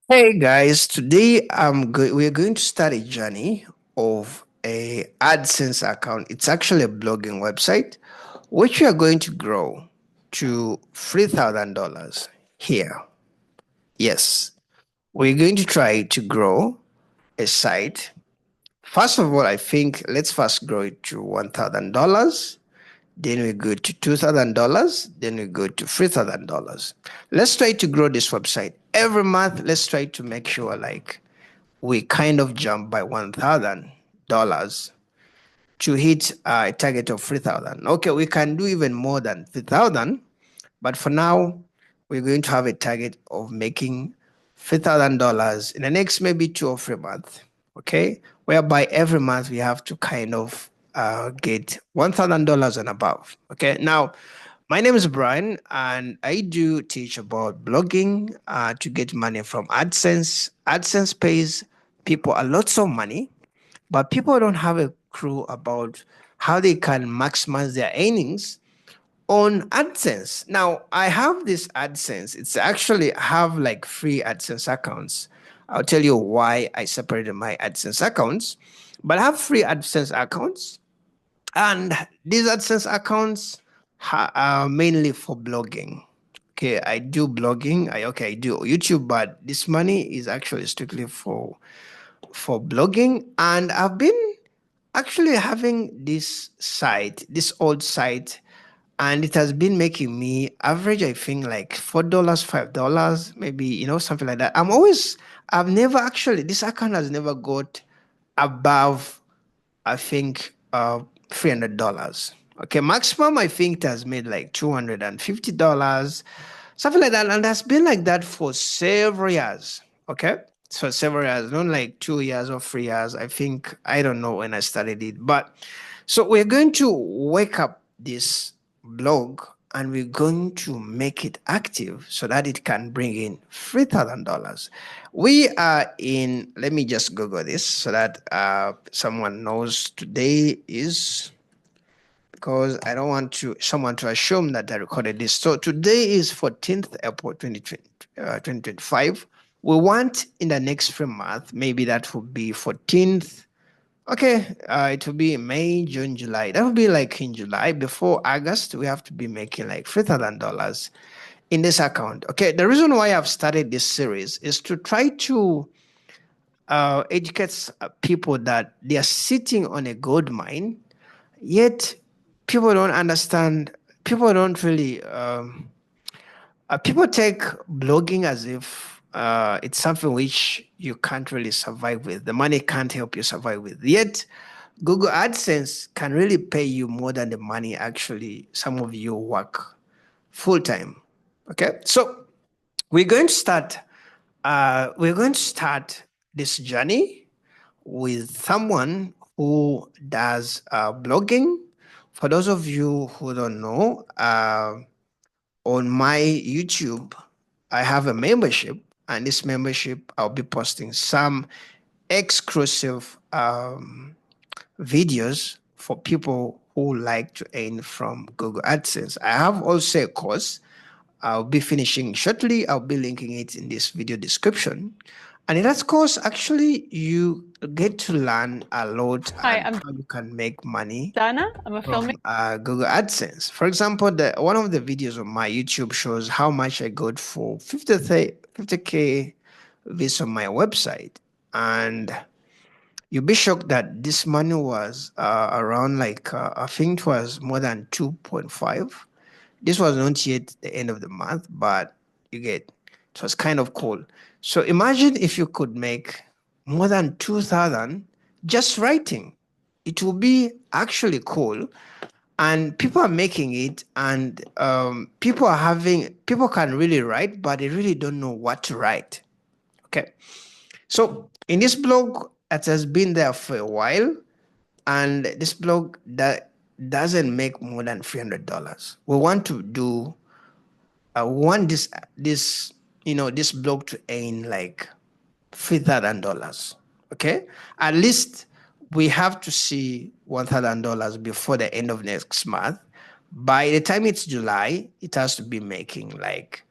Hey guys, today we're going to start a journey of a AdSense account. It's actually a blogging website which we are going to grow to $3,000 here. Yes, we're going to try to grow a site. First of all, I think let's first grow it to $1,000. Then we go to $2,000. Then we go to $3,000. Let's try to grow this website every month. Let's try to make sure we kind of jump by $1,000 to hit a target of 3,000. Okay, we can do even more than 3,000, but for now, we're going to have a target of making $3,000 in the next maybe 2 or 3 months. Okay, whereby every month we have to kind of get $1,000 and above. Okay, now my name is Brian, and I do teach about blogging to get money from AdSense. AdSense pays people a lot of money, but people don't have a clue about how they can maximize their earnings on AdSense. Now, I have this AdSense. It's actually I have like free AdSense accounts. I'll tell you why I separated my AdSense accounts, but I have free AdSense accounts, and these AdSense accounts are mainly for blogging. Okay, I do blogging. I do YouTube, but this money is actually strictly for blogging. And I've been actually having this old site, and it has been making me average, I think, like $4, $5, maybe, something like that. I've never actually, this account has never got above, I think, $300. Okay, maximum I think it has made like $250, something like that, and that's been like that for several years. Okay, so several years, not like 2 years or 3 years. I think I don't know when I started it, but so we're going to wake up this blog and we're going to make it active so that it can bring in $3,000. We are in, let me just Google this so that someone knows today is, because I don't want someone to assume that I recorded this. So today is 14th April 2025. We want in the next 3 months, maybe that would be 14th. Okay, it will be May, June, July. That will be like in July. Before August, we have to be making like $3,000 in this account. Okay, the reason why I've started this series is to try to educate people that they are sitting on a gold mine, yet people don't understand. People don't really. People take blogging as if it's something which you can't really survive with. The money can't help you survive with. Yet, Google AdSense can really pay you more than the money actually some of you work full time. Okay, so we're going to start. We're going to start this journey with someone who does blogging. For those of you who don't know, on my YouTube, I have a membership, and this membership, I'll be posting some exclusive videos for people who like to earn from Google AdSense. I have also a course I'll be finishing shortly. I'll be linking it in this video description. And in that course, actually, you get to learn a lot Hi, and I'm how you can make money Dana. I'm a from filmmaker. Google AdSense. For example, one of the videos on my YouTube shows how much I got for 50K views on my website. And you'll be shocked that this money was around like, I think it was more than 2.5. This was not yet the end of the month, but you get, it was kind of cool. So imagine if you could make more than 2,000 just writing. It will be actually cool, and people are making it, and people can really write, but they really don't know what to write. Okay, so in this blog, it has been there for a while, and this blog that doesn't make more than $300. We want to do we want this blog to earn like $3,000. Okay, at least we have to see $1,000 before the end of next month. By the time it's July, it has to be making like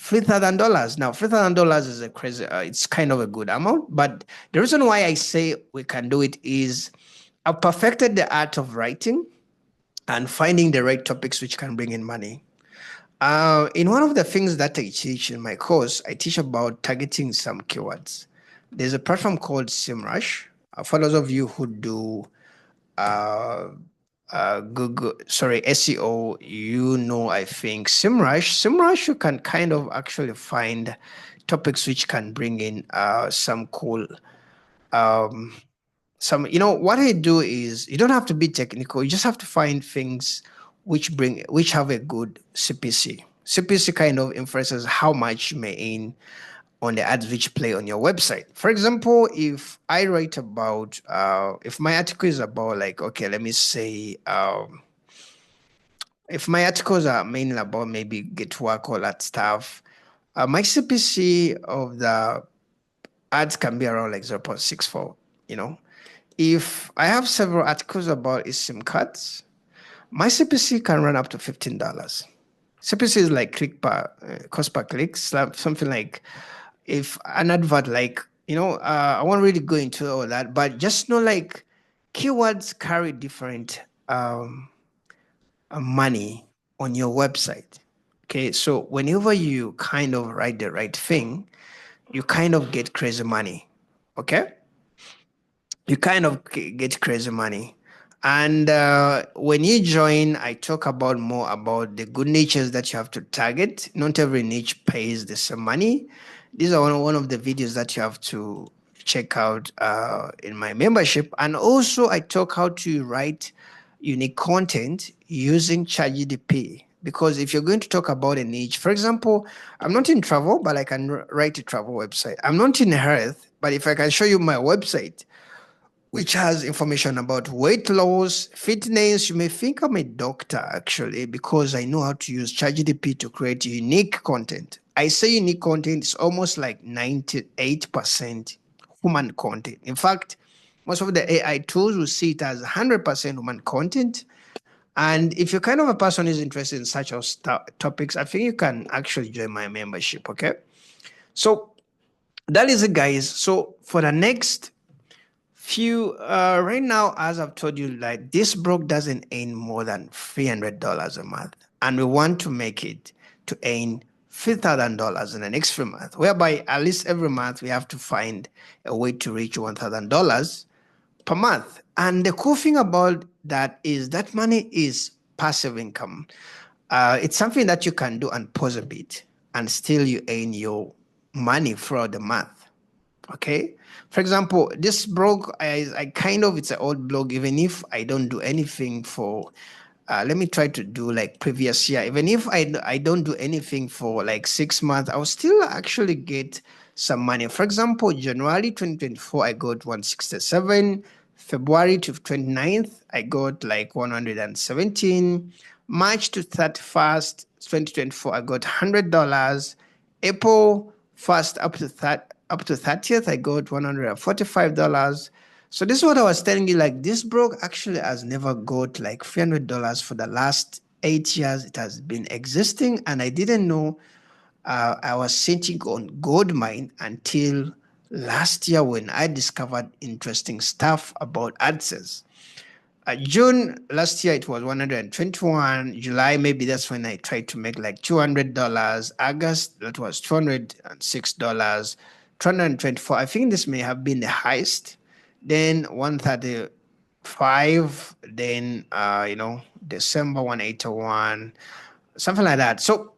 $3,000. Now, $3,000 is a crazy, it's kind of a good amount. But the reason why I say we can do it is I've perfected the art of writing and finding the right topics which can bring in money. In one of the things that I teach in my course, I teach about targeting some keywords. There's a platform called SEMrush. For those of you who do uh, Google, sorry, SEO, you know, I think SEMrush, you can kind of actually find topics which can bring in some cool, um, what I do is you don't have to be technical. You just have to find things which have a good CPC. CPC kind of influences how much you may earn on the ads which play on your website. For example, if I write about, if my article is about like, okay, let me say, if my articles are mainly about maybe get work, all that stuff, my CPC of the ads can be around like 0.64, you know. If I have several articles about eSIM cards, my CPC can run up to $15. CPC is like cost per click, something like if an advert like, I won't really go into all that, but just know like keywords carry different money on your website. Okay, so whenever you kind of write the right thing, you kind of get crazy money. Okay, you kind of get crazy money. And when you join, I talk about more about the good niches that you have to target. Not every niche pays the same money. These are one of the videos that you have to check out in my membership. And also, I talk how to write unique content using ChatGPT. Because if you're going to talk about a niche, for example, I'm not in travel, but I can write a travel website. I'm not in health, but if I can show you my website, which has information about weight loss, fitness. You may think I'm a doctor actually, because I know how to use ChatGPT to create unique content. I say unique content is almost like 98% human content. In fact, most of the AI tools will see it as 100% human content. And if you're kind of a person who's interested in such topics, I think you can actually join my membership. Okay. So that is it, guys. So for the next few right now, as I've told you, like this broke doesn't earn more than $300 a month, and we want to make it to earn $3,000 in the next 3 months, whereby at least every month we have to find a way to reach $1,000 per month. And the cool thing about that is that money is passive income. It's something that you can do and pause a bit, and still you earn your money throughout the month. Okay. For example, this blog, I kind of, it's an old blog, even if I don't do anything for, let me try to do like previous year. Even if I don't do anything for like 6 months, I'll still actually get some money. For example, January 2024, I got 167. February to 29th, I got like 117. March to 31st, 2024, I got $100. April 1st up to 30th, I got $145. So this is what I was telling you, like this blog actually has never got like $300 for the last 8 years. It has been existing, and I didn't know I was sitting on gold mine until last year when I discovered interesting stuff about AdSense. June last year it was 121. July, maybe that's when I tried to make like $200. August, that was $206. 224. I think this may have been the highest. Then 135. Then December 181, something like that. So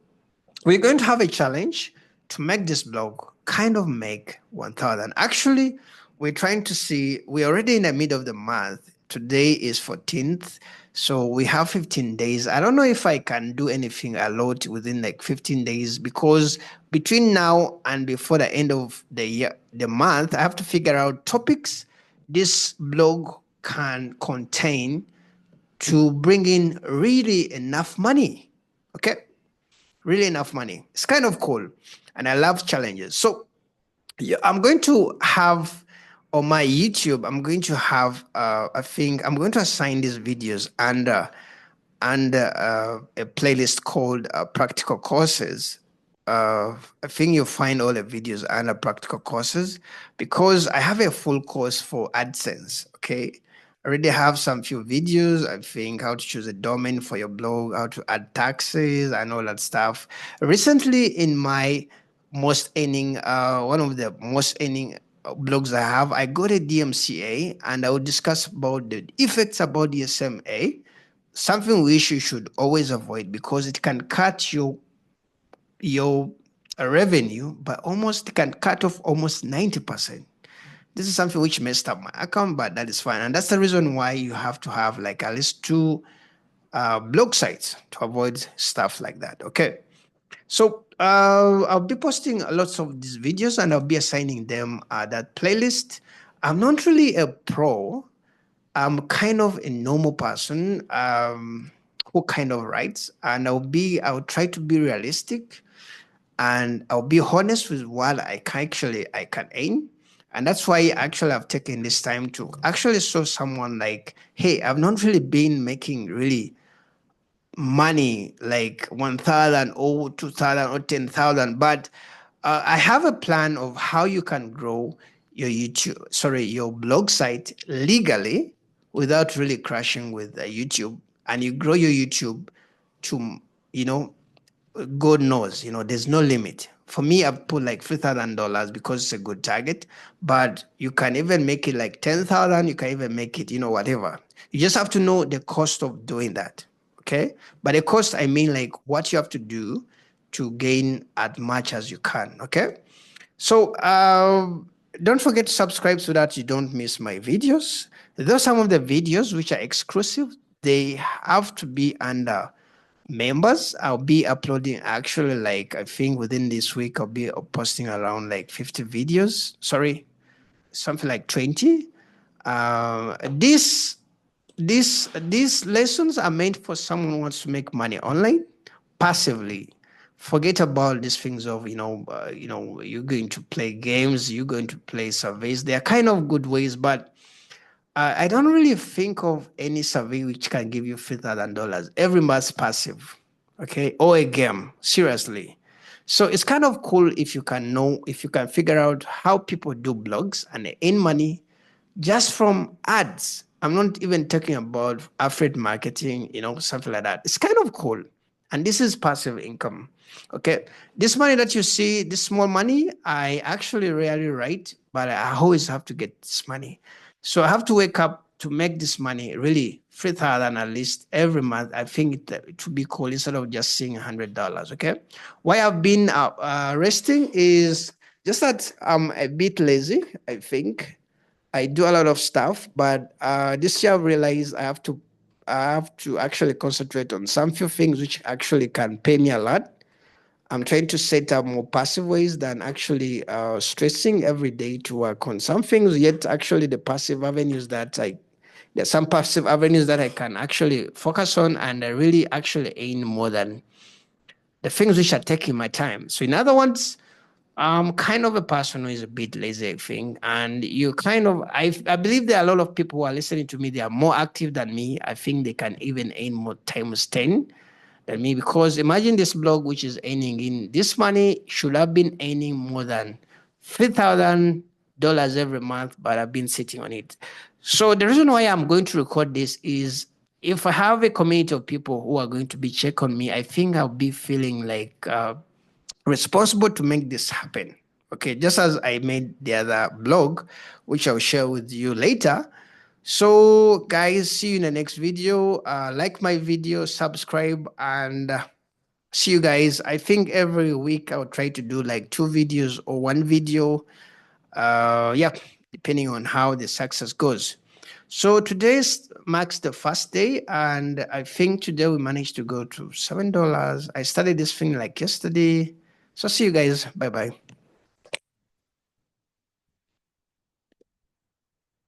we're going to have a challenge to make this blog kind of make 1,000. Actually, we're trying to see, we're already in the middle of the month. Today is 14th, so we have 15 days. I don't know if I can do anything a lot within like 15 days, because between now and before the end of the year, the month, I have to figure out topics this blog can contain to bring in really enough money. Okay, really enough money. It's kind of cool, and I love challenges. So yeah, I'm going to have on my YouTube, I'm going to have, I think I'm going to assign these videos under a playlist called Practical Courses. I think you'll find all the videos under practical courses because I have a full course for AdSense. Okay. I already have some few videos. I think how to choose a domain for your blog, how to add taxes and all that stuff. Recently, in my one of the most earning blogs I have, I got a DMCA and I will discuss about the effects about the SMA, something which you should always avoid because it can cut your revenue by almost can cut off almost 90%. This is something which messed up my account, but that is fine. And that's the reason why you have to have like at least two blog sites to avoid stuff like that. Okay. So I'll be posting lots of these videos and I'll be assigning them that playlist. I'm not really a pro. I'm kind of a normal person who kind of writes, and I'll try to be realistic and I'll be honest with what I can earn. And that's why actually I've taken this time to actually show someone like, hey, I've not really been making really money like 1,000 or 2,000 or 10,000, but I have a plan of how you can grow your blog site legally without really crashing with YouTube, and you grow your YouTube to, you know, God knows, there's no limit. For me, I've put like $3,000 because it's a good target, but you can even make it like 10,000. You can even make it, whatever. You just have to know the cost of doing that. Okay. But the cost, I mean like what you have to do to gain as much as you can. Okay. So don't forget to subscribe so that you don't miss my videos. Those are some of the videos which are exclusive. They have to be under members. I'll be uploading actually like I think within this week I'll be posting around like 50 videos. Sorry, something like 20. These lessons are meant for someone who wants to make money online passively. Forget about these things of you're going to play games, you're going to play surveys. They are kind of good ways, but I don't really think of any survey which can give you $3,000 every month passive, okay, or a game. Seriously. So it's kind of cool if you can figure out how people do blogs and they earn money just from ads. I'm not even talking about affiliate marketing, something like that. It's kind of cool. And this is passive income. Okay. This money that you see, this small money, I actually rarely write, but I always have to get this money. So I have to wake up to make this money really 3,000 at least every month. I think it would be cool instead of just seeing $100. Okay. Why I've been resting is just that I'm a bit lazy, I think. I do a lot of stuff, but this year I've realized I have to actually concentrate on some few things which actually can pay me a lot. I'm trying to set up more passive ways than actually stressing every day to work on some things. Yet actually there's some passive avenues that I can actually focus on and I really actually earn more than the things which are taking my time. So in other words, I'm kind of a person who is a bit lazy, I think. And I believe there are a lot of people who are listening to me. They are more active than me. I think they can even earn more times 10 than me because imagine this blog, which is earning in this money, should have been earning more than $3,000 every month, but I've been sitting on it. So the reason why I'm going to record this is if I have a community of people who are going to be check on me, I think I'll be feeling like responsible to make this happen. Okay, just as I made the other blog, which I'll share with you later. So, guys, see you in the next video. Like my video, subscribe, and see you guys. I think every week I'll try to do like 2 videos or 1 video. Yeah, depending on how the success goes. So today marks the first day, and I think today we managed to go to $7. I started this thing like yesterday. So see you guys. Bye bye.